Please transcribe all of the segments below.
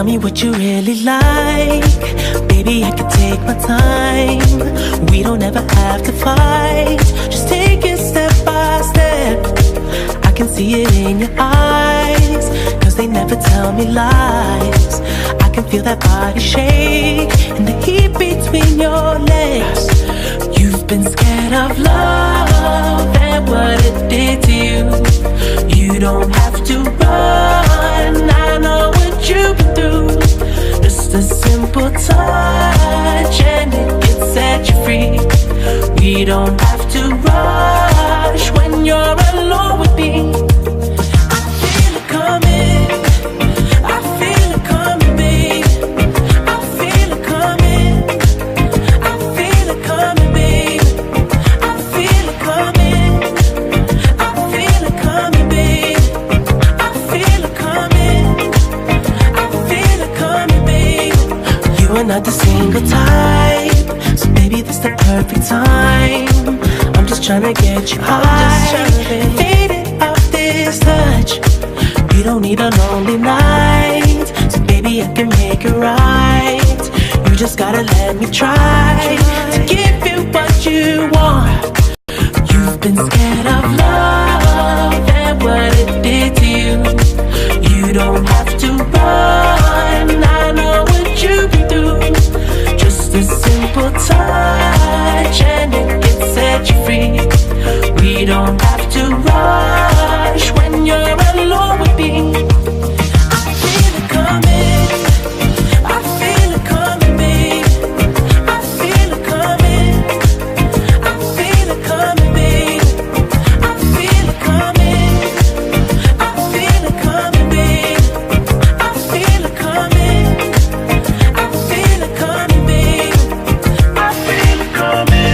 me what you really like. Baby, I can take my time. We don't ever have to fight. Just take it step by step. I can see it in your eyes, cause they never tell me lies. I can feel that body shake and the heat between your legs. You've been scared of love and what it did to you. You don't have to run, I know what you've been through. Just a simple touch and it can set you free. We don't have to rush when you're alone with me. I feel it coming, I feel it coming, babe. I feel it coming, I feel it coming, babe. I feel it coming, I feel it coming, babe. I feel it coming, I feel it coming, babe. You are not the single type, so baby, this the perfect time. I'm just tryna get you high, faded off this touch. You don't need a lonely night, so baby, I can make it right. You just gotta let me try to give you what you want. You've been scared of love and what it did to you. You don't have to run, I know what you've been through. Just a simple touch and it can set you free. We don't have to rush when you're alone with me. I feel it coming, I feel it coming, babe. I feel it coming, I feel it coming, babe. I feel it coming, I feel it coming, babe. I feel it coming, I feel it coming, babe. I feel it coming,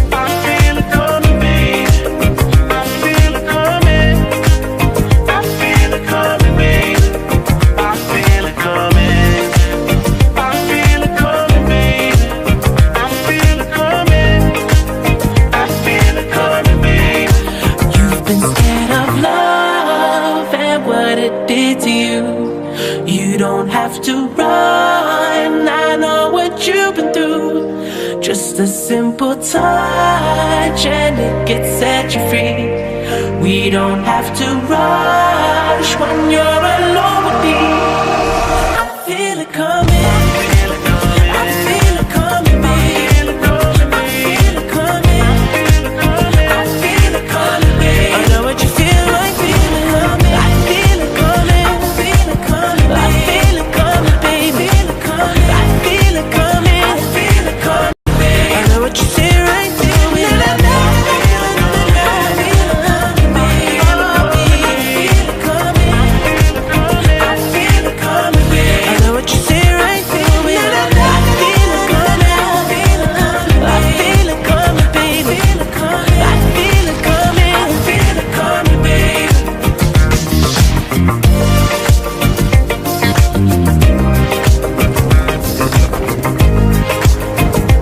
I feel it coming, babe. I feel it coming, I feel it coming, babe. I feel it coming, I feel it coming, babe. I feel it coming, I feel it coming, babe. You've been scared of love and what it did to you. You don't have to run, I know what you've been through. Just a simple touch and it gets set you free. We don't have to rush when you're alone with me. I feel it coming, I feel it coming, babe. I feel it coming, I feel it coming, babe. I know what you feel like, feel it coming. I feel it coming, I feel it coming, I feel it coming, baby. I feel it coming, I feel it coming, babe. I know what you feel right there with it. I feel it coming, I feel it coming, babe. I know what you feel right there with it. I feel it coming, I feel it coming, baby. I feel it coming, I feel it coming, babe. I feel it coming, babe.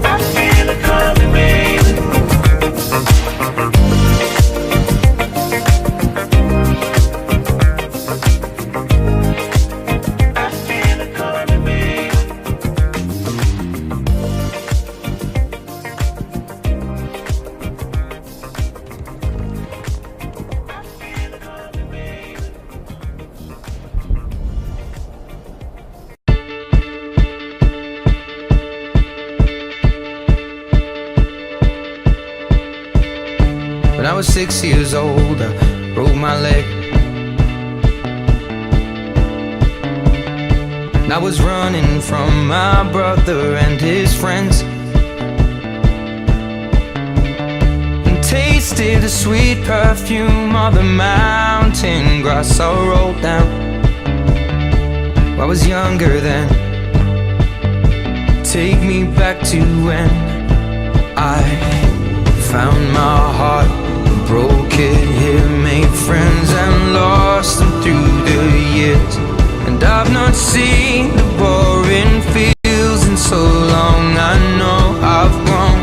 I feel it coming, babe. When I was 6 years old, I broke my leg. And I was running from my brother and his friends, and tasted the sweet perfume of the mountain grass I rolled down. I was younger then. Take me back to when I found my heart, broke it here, made friends and lost them through the years. And I've not seen the boring fields in so long. I know I've grown,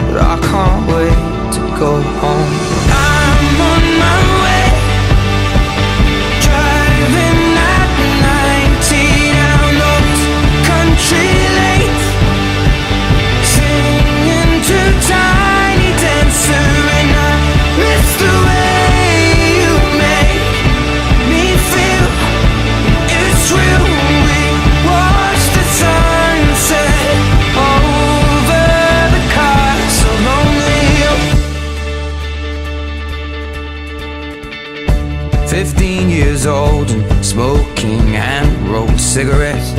but I can't wait to go home. I'm on my way, driving at 90 15 years old and smoking hand-rolled cigarettes,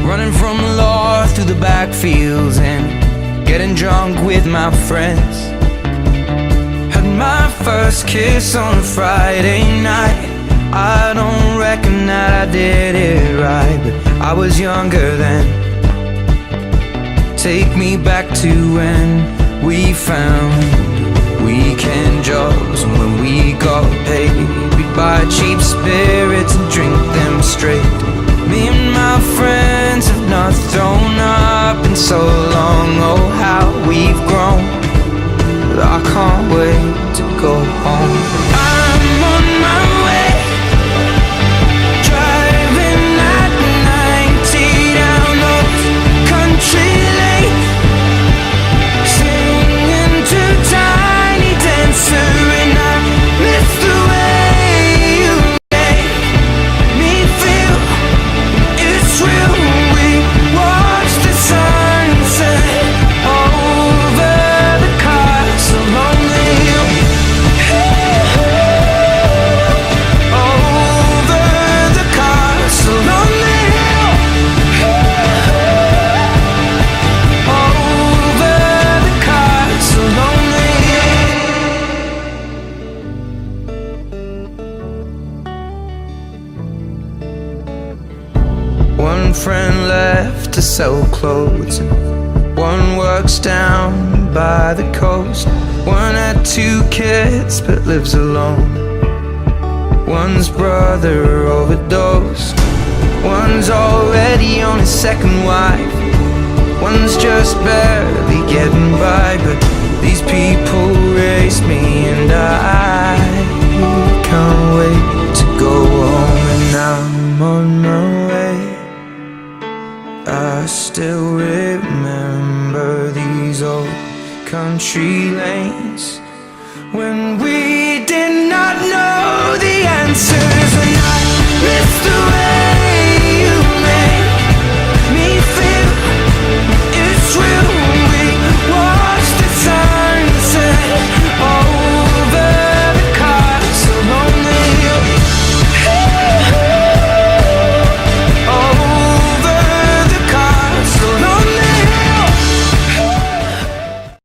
running from the law through the backfields and getting drunk with my friends. Had my first kiss on a Friday night. I don't reckon that I did it right, but I was younger then. Take me back to when we found weekend jobs, and when we got paid, we'd buy cheap spirits and drink them straight. Me and my friends have not thrown up in so long. Oh, how we've grown, but I can't wait to go home. I'm on my way, driving at 90 down those country lanes, singing to Tiny Dancer, and I miss the way you make me feel. It's real. We watch the sunset over the castle on the hill, over the castle on the hill, over the castle on the hill. One friend left to sell clothes, and one works down by the coast. One had 2 kids but lives alone. One's brother overdosed. One's already on his second wife. One's just barely getting by, but these people